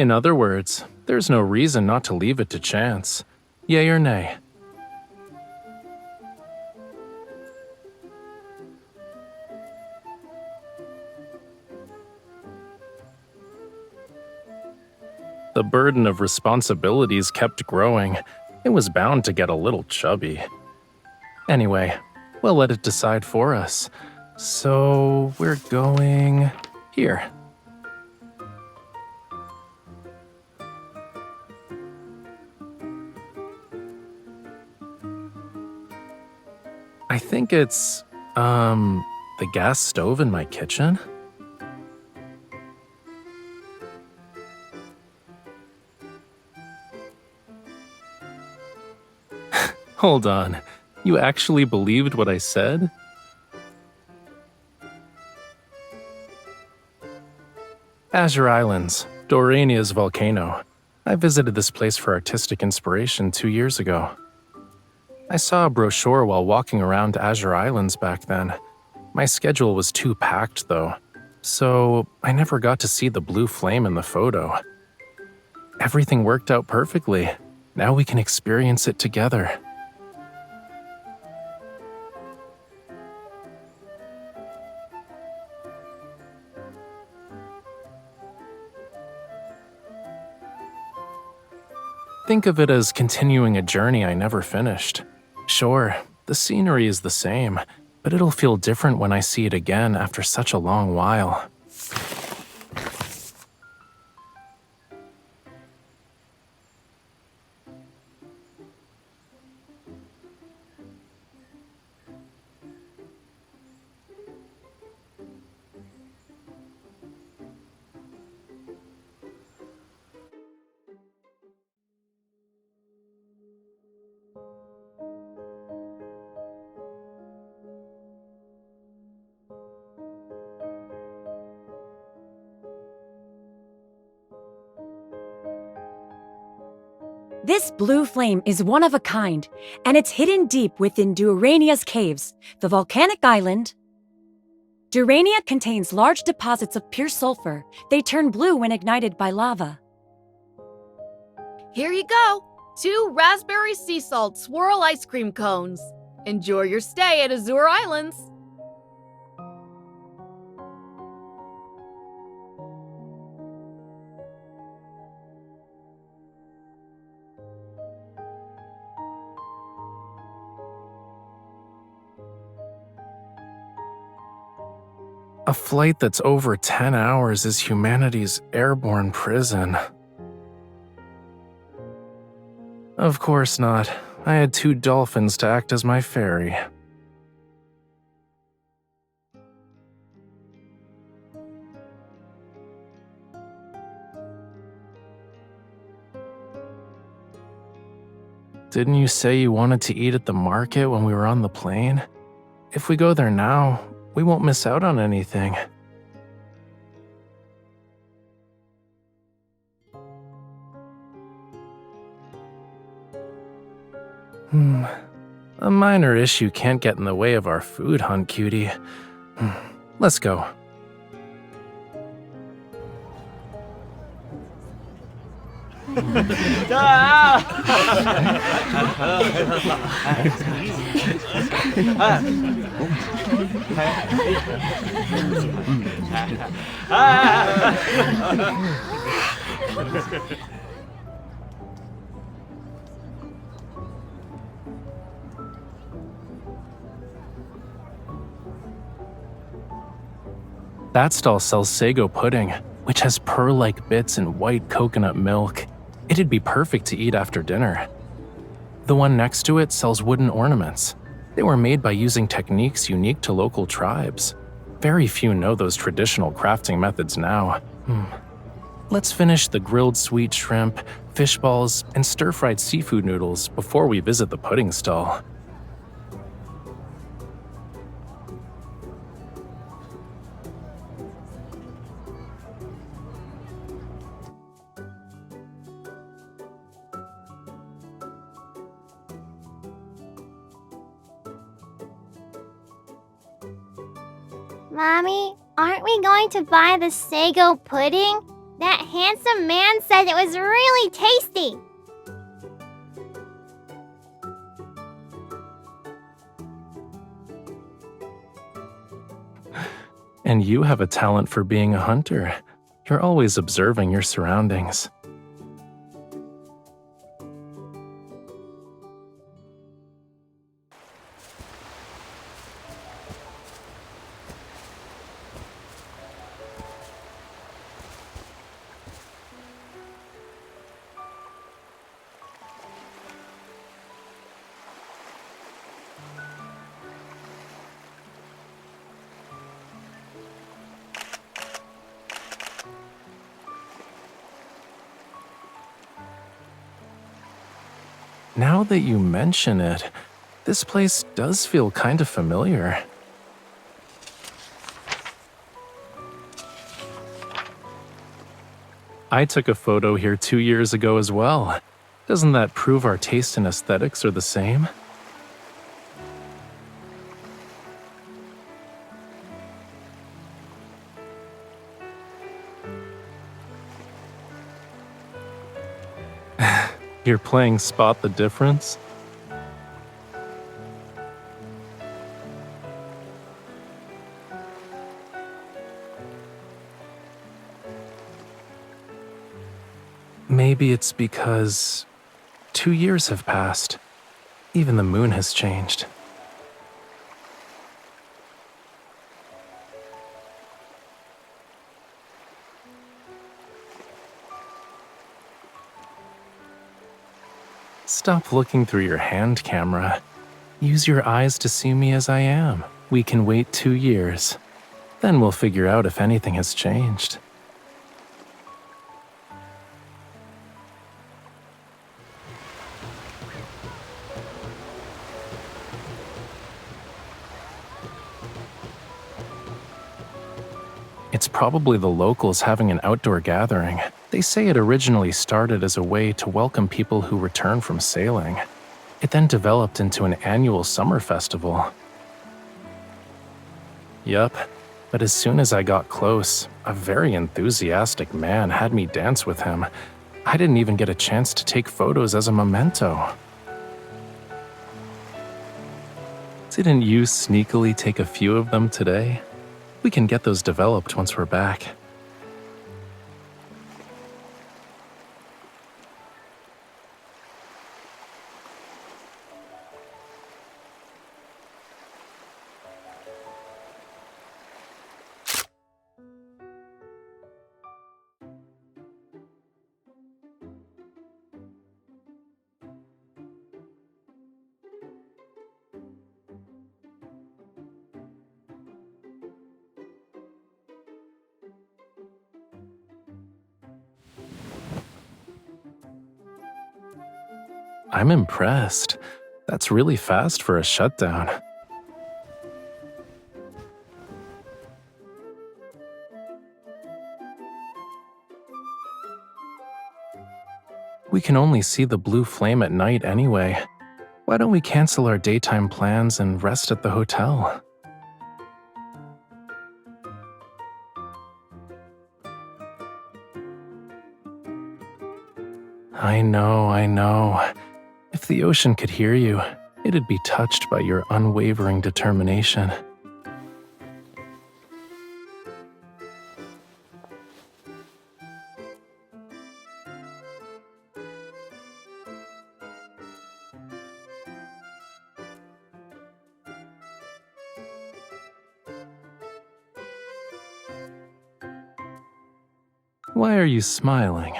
In other words, there's no reason not to leave it to chance. Yay or nay? The burden of responsibilities kept growing. It was bound to get a little chubby. Anyway, we'll let it decide for us. So, we're going here. I think it's, the gas stove in my kitchen? Hold on, you actually believed what I said? Azure Islands, Dorania's volcano. I visited this place for artistic inspiration 2 years ago. I saw a brochure while walking around Azure Islands back then. My schedule was too packed though, so I never got to see the blue flame in the photo. Everything worked out perfectly. Now we can experience it together. Think of it as continuing a journey I never finished. Sure, the scenery is the same, but it'll feel different when I see it again after such a long while. This blue flame is one of a kind, and it's hidden deep within Durania's caves, the volcanic island. Durania contains large deposits of pure sulfur. They turn blue when ignited by lava. Here you go! 2 raspberry sea salt swirl ice cream cones. Enjoy your stay at Azure Islands. A flight that's over 10 hours is humanity's airborne prison. Of course not. I had 2 dolphins to act as my ferry. Didn't you say you wanted to eat at the market when we were on the plane? If we go there now, we won't miss out on anything. A minor issue can't get in the way of our food hunt, cutie. Let's go. That stall sells sago pudding, which has pearl-like bits and white coconut milk. It'd be perfect to eat after dinner. The one next to it sells wooden ornaments. They were made by using techniques unique to local tribes. Very few know those traditional crafting methods now. Let's finish the grilled sweet shrimp, fish balls, and stir-fried seafood noodles before we visit the pudding stall. Mommy, aren't we going to buy the sago pudding? That handsome man said it was really tasty. And you have a talent for being a hunter. You're always observing your surroundings. Now that you mention it, this place does feel kind of familiar. I took a photo here 2 years ago as well. Doesn't that prove our taste and aesthetics are the same? You're playing Spot the Difference? Maybe it's because 2 years have passed. Even the moon has changed. Stop looking through your hand camera. Use your eyes to see me as I am. We can wait 2 years. Then we'll figure out if anything has changed. It's probably the locals having an outdoor gathering. They say it originally started as a way to welcome people who return from sailing. It then developed into an annual summer festival. Yup, but as soon as I got close, a very enthusiastic man had me dance with him. I didn't even get a chance to take photos as a memento. Didn't you sneakily take a few of them today? We can get those developed once we're back. I'm impressed. That's really fast for a shutdown. We can only see the blue flame at night anyway. Why don't we cancel our daytime plans and rest at the hotel? I know. If the ocean could hear you, it'd be touched by your unwavering determination. Why are you smiling?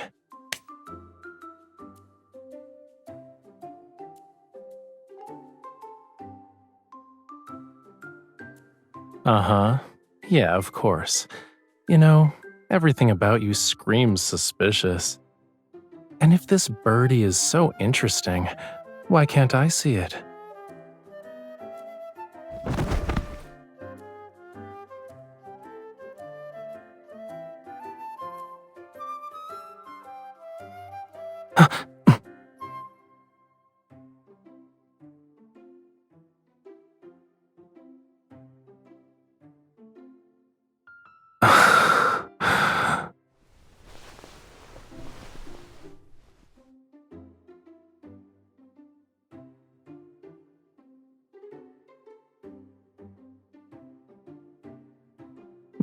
Uh-huh. Yeah, of course. You know, everything about you screams suspicious. And if this birdie is so interesting, why can't I see it?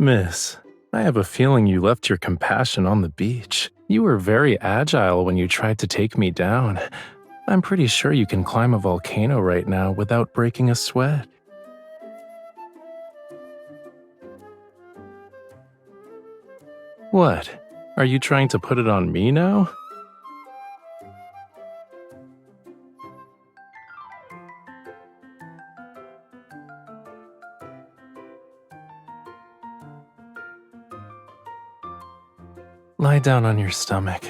Miss, I have a feeling you left your compassion on the beach. You were very agile when you tried to take me down. I'm pretty sure you can climb a volcano right now without breaking a sweat. What? Are you trying to put it on me now? Lie down on your stomach.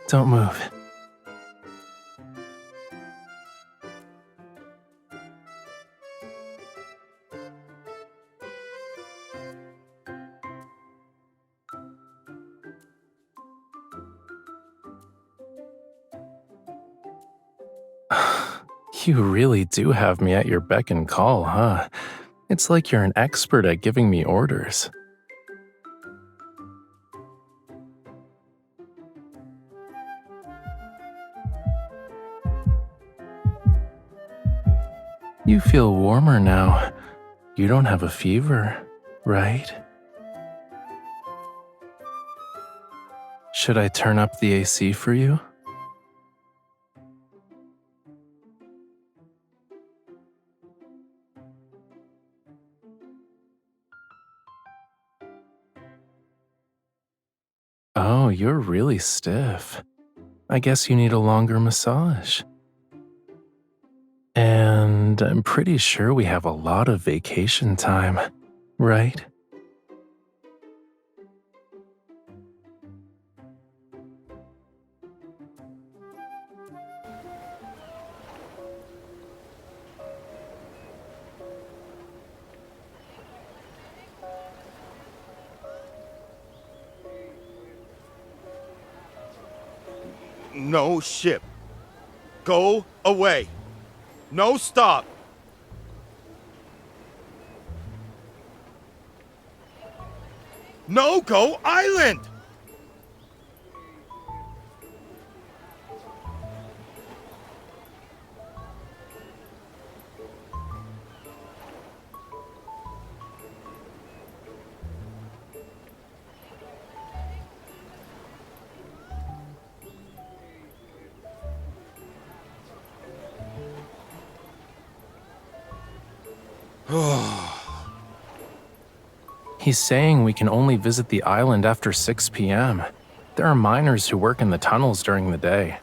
Don't move. You really do have me at your beck and call, huh? It's like you're an expert at giving me orders. You feel warmer now. You don't have a fever, right? Should I turn up the AC for you? Oh, you're really stiff. I guess you need a longer massage. And I'm pretty sure we have a lot of vacation time, right? No ship. Go away. No stop. No go island. He's saying we can only visit the island after 6 p.m. There are miners who work in the tunnels during the day.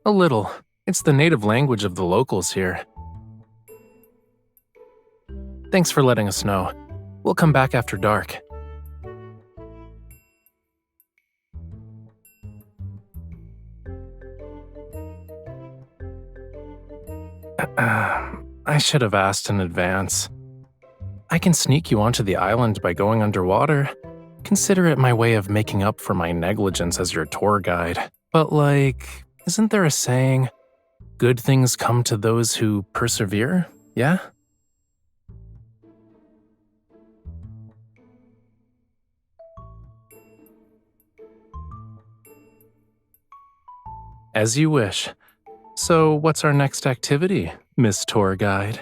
A little. It's the native language of the locals here. Thanks for letting us know. We'll come back after dark. I should have asked in advance. I can sneak you onto the island by going underwater. Consider it my way of making up for my negligence as your tour guide. But isn't there a saying, good things come to those who persevere, yeah? As you wish. So, what's our next activity, Miss Tour Guide?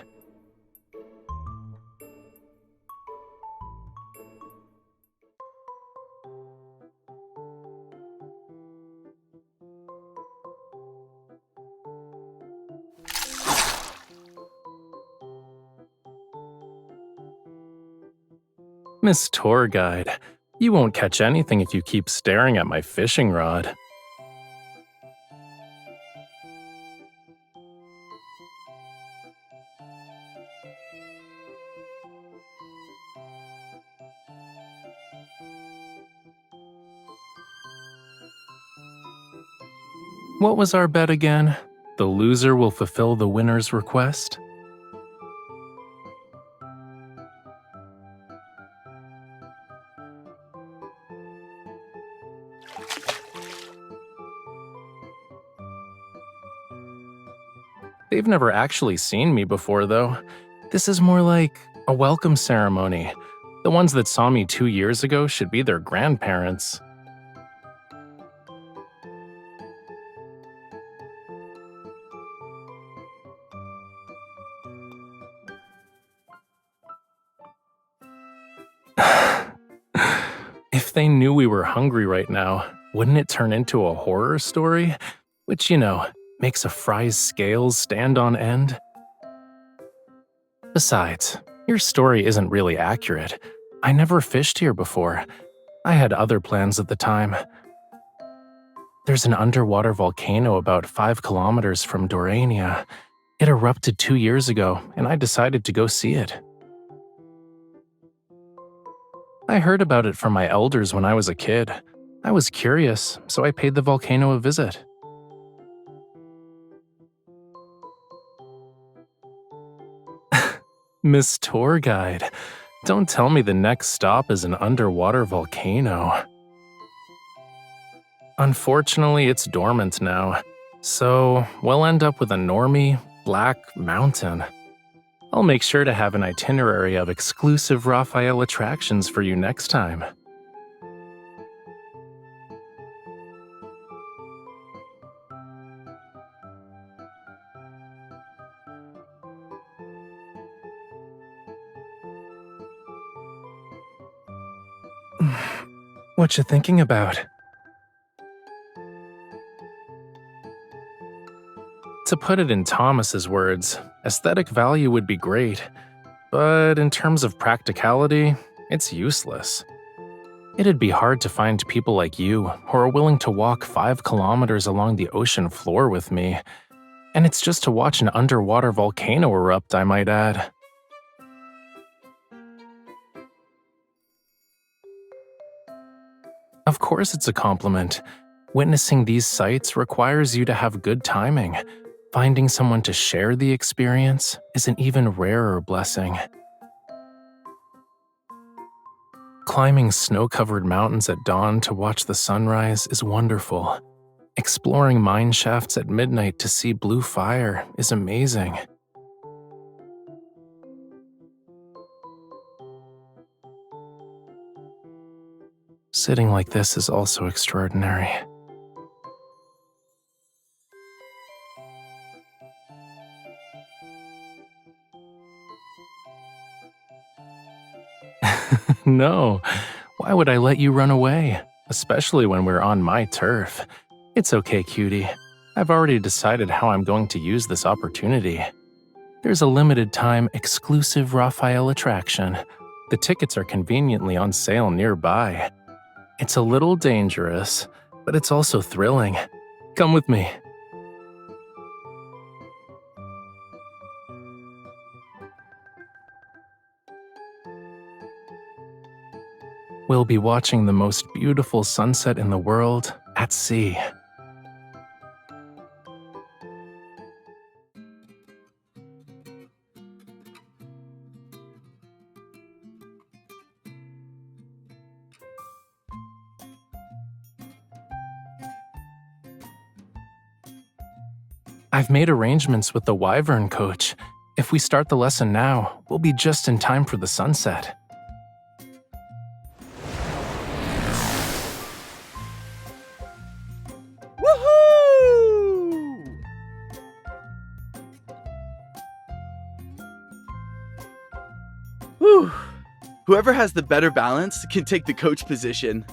Miss Tour Guide, you won't catch anything if you keep staring at my fishing rod. What was our bet again? The loser will fulfill the winner's request? They've never actually seen me before, though. This is more like a welcome ceremony. The ones that saw me 2 years ago should be their grandparents. If they knew we were hungry right now, wouldn't it turn into a horror story? Which, makes a fry's scales stand on end? Besides, your story isn't really accurate. I never fished here before. I had other plans at the time. There's an underwater volcano about 5 kilometers from Dorania. It erupted 2 years ago, and I decided to go see it. I heard about it from my elders when I was a kid. I was curious, so I paid the volcano a visit. Miss Tour Guide, don't tell me the next stop is an underwater volcano. Unfortunately, it's dormant now, so we'll end up with a normie, black mountain. I'll make sure to have an itinerary of exclusive Rafayel attractions for you next time. What you thinking about? To put it in Thomas's words, aesthetic value would be great, but in terms of practicality, it's useless. It'd be hard to find people like you who are willing to walk 5 kilometers along the ocean floor with me, and it's just to watch an underwater volcano erupt, I might add. Of course it's a compliment. Witnessing these sights requires you to have good timing. Finding someone to share the experience is an even rarer blessing. Climbing snow-covered mountains at dawn to watch the sunrise is wonderful. Exploring mine shafts at midnight to see blue fire is amazing. Sitting like this is also extraordinary. No, why would I let you run away? Especially when we're on my turf. It's okay, cutie. I've already decided how I'm going to use this opportunity. There's a limited time exclusive Rafayel attraction. The tickets are conveniently on sale nearby. It's a little dangerous, but it's also thrilling. Come with me. We'll be watching the most beautiful sunset in the world at sea. I've made arrangements with the Wyvern coach. If we start the lesson now, we'll be just in time for the sunset. Woohoo! Whew. Whoever has the better balance can take the coach position.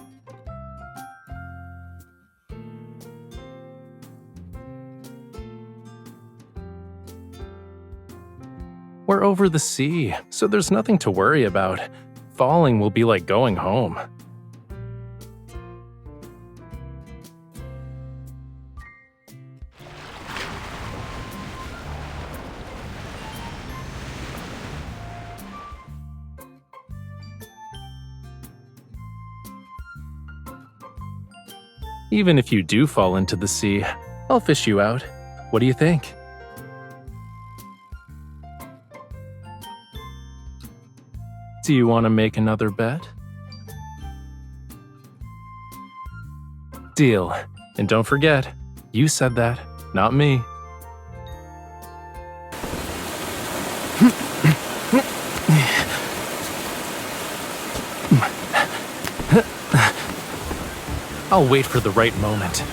We're over the sea, so there's nothing to worry about. Falling will be like going home. Even if you do fall into the sea, I'll fish you out. What do you think? Do you want to make another bet? Deal. And don't forget, you said that, not me. I'll wait for the right moment.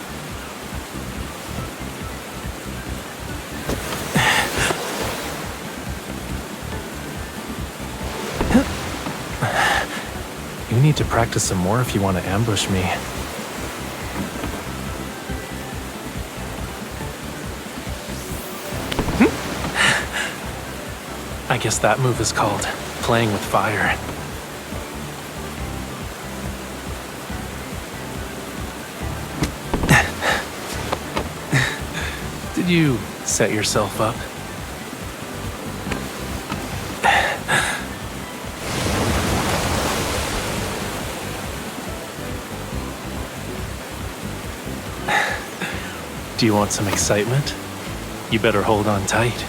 You need to practice some more if you want to ambush me. I guess that move is called playing with fire. Did you set yourself up? Do you want some excitement? You better hold on tight.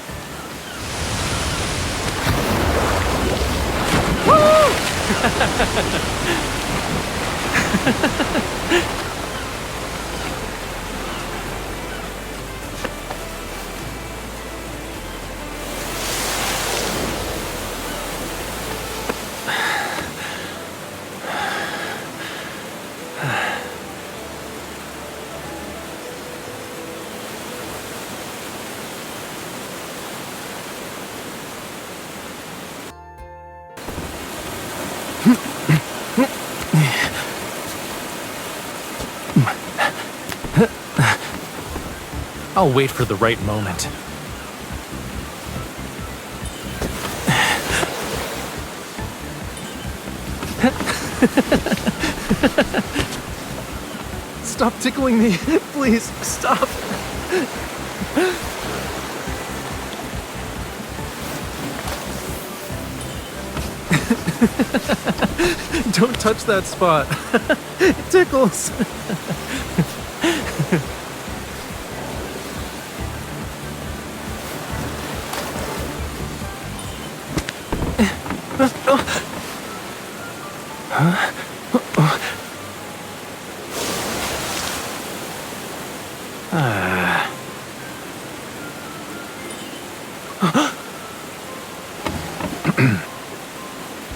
I'll wait for the right moment. Stop tickling me, please, stop. Don't touch that spot. It tickles.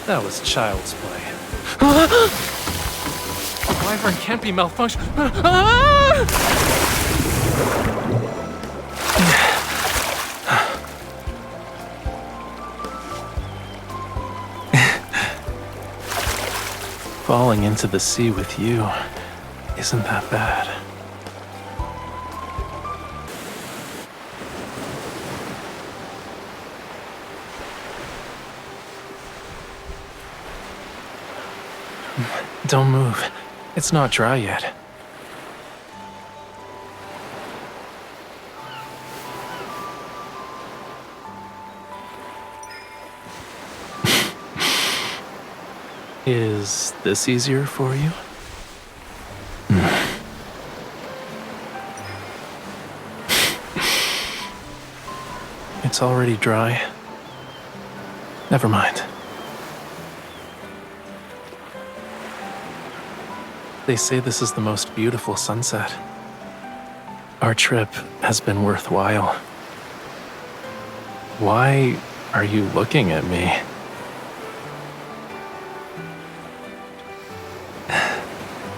That was child's play. Wyvern can't be malfunction. Falling into the sea with you isn't that bad. Don't move. It's not dry yet. Is this easier for you? It's already dry. Never mind. They say this is the most beautiful sunset. Our trip has been worthwhile. Why are you looking at me?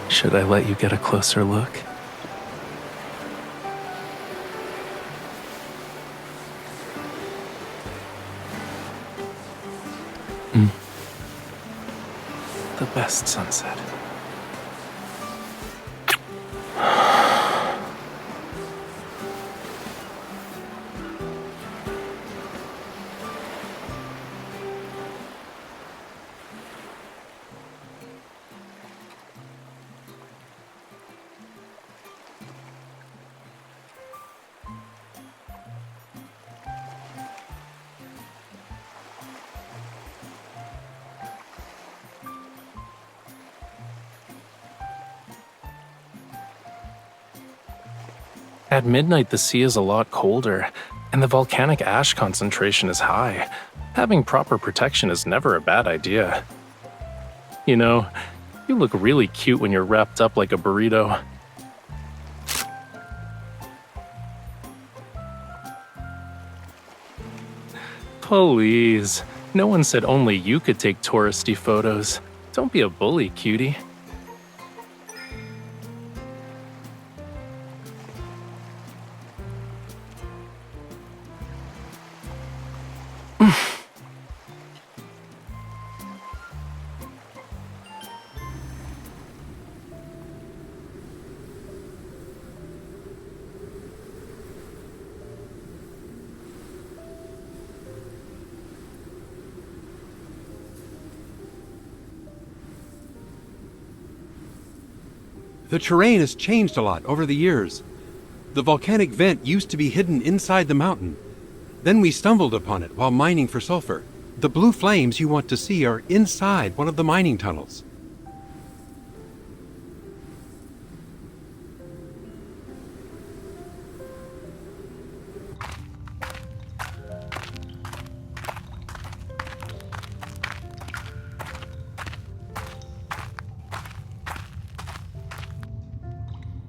Should I let you get a closer look? The best sunset. At midnight, the sea is a lot colder, and the volcanic ash concentration is high. Having proper protection is never a bad idea. You know, you look really cute when you're wrapped up like a burrito. Please, no one said only you could take touristy photos. Don't be a bully, cutie. The terrain has changed a lot over the years. The volcanic vent used to be hidden inside the mountain. Then we stumbled upon it while mining for sulfur. The blue flames you want to see are inside one of the mining tunnels.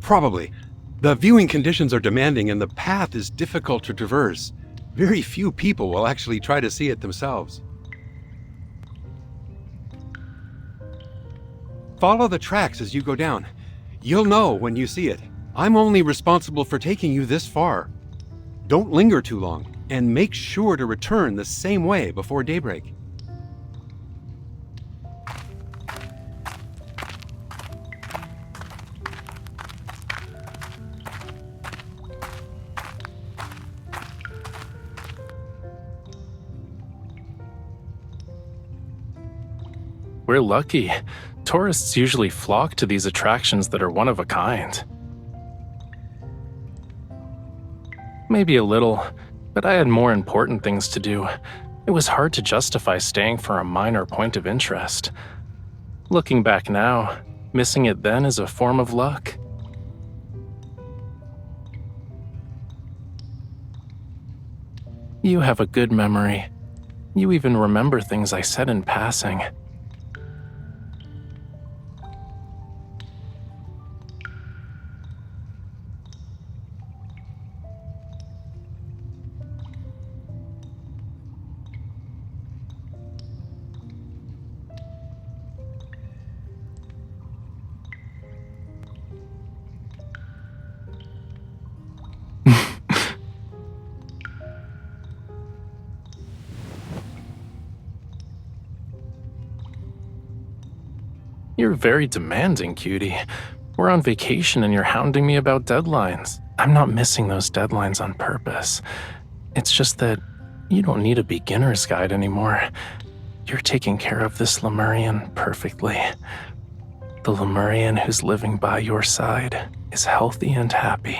Probably. The viewing conditions are demanding and the path is difficult to traverse. Very few people will actually try to see it themselves. Follow the tracks as you go down. You'll know when you see it. I'm only responsible for taking you this far. Don't linger too long, and make sure to return the same way before daybreak. We're lucky. Tourists usually flock to these attractions that are one of a kind. Maybe a little, but I had more important things to do. It was hard to justify staying for a minor point of interest. Looking back now, missing it then is a form of luck. You have a good memory. You even remember things I said in passing. You're very demanding, cutie. We're on vacation and you're hounding me about deadlines. I'm not missing those deadlines on purpose. It's just that you don't need a beginner's guide anymore. You're taking care of this Lemurian perfectly. The Lemurian who's living by your side is healthy and happy.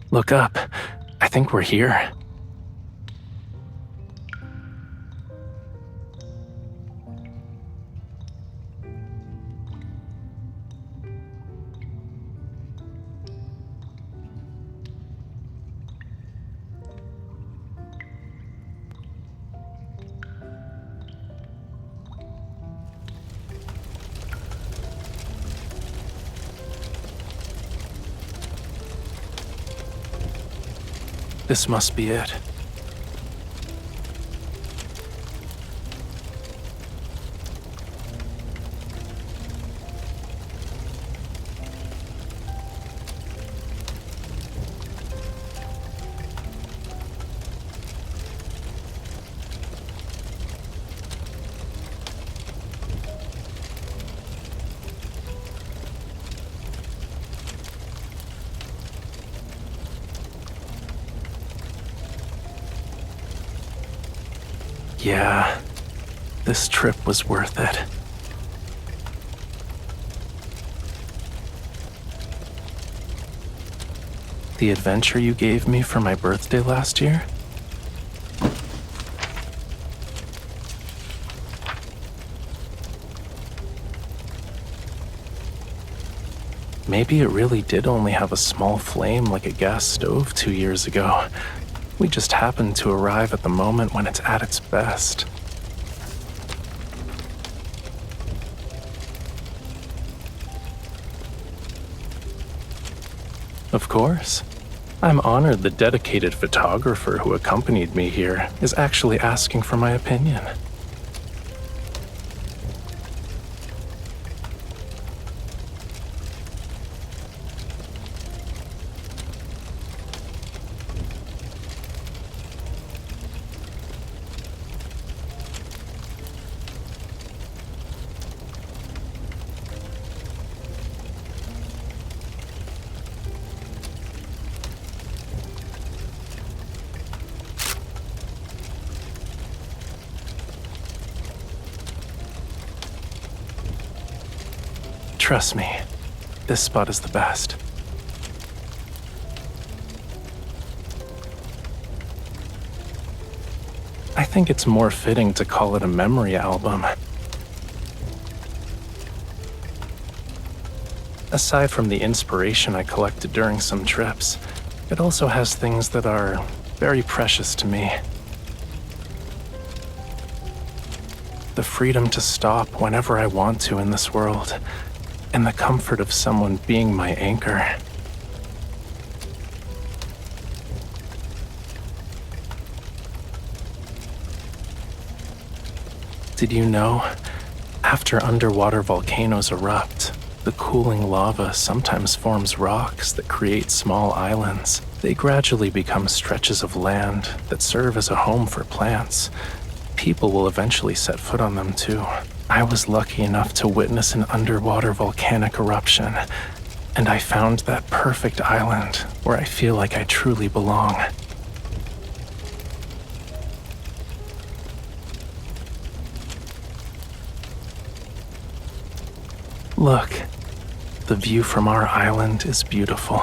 Look up. I think we're here. This must be it. Yeah, this trip was worth it. The adventure you gave me for my birthday last year? Maybe it really did only have a small flame like a gas stove 2 years ago. We just happened to arrive at the moment when it's at its best. Of course. I'm honored the dedicated photographer who accompanied me here is actually asking for my opinion. Trust me, this spot is the best. I think it's more fitting to call it a memory album. Aside from the inspiration I collected during some trips, it also has things that are very precious to me. The freedom to stop whenever I want to in this world, and the comfort of someone being my anchor. Did you know, after underwater volcanoes erupt, the cooling lava sometimes forms rocks that create small islands. They gradually become stretches of land that serve as a home for plants. People will eventually set foot on them too. I was lucky enough to witness an underwater volcanic eruption, and I found that perfect island where I feel like I truly belong. Look, the view from our island is beautiful.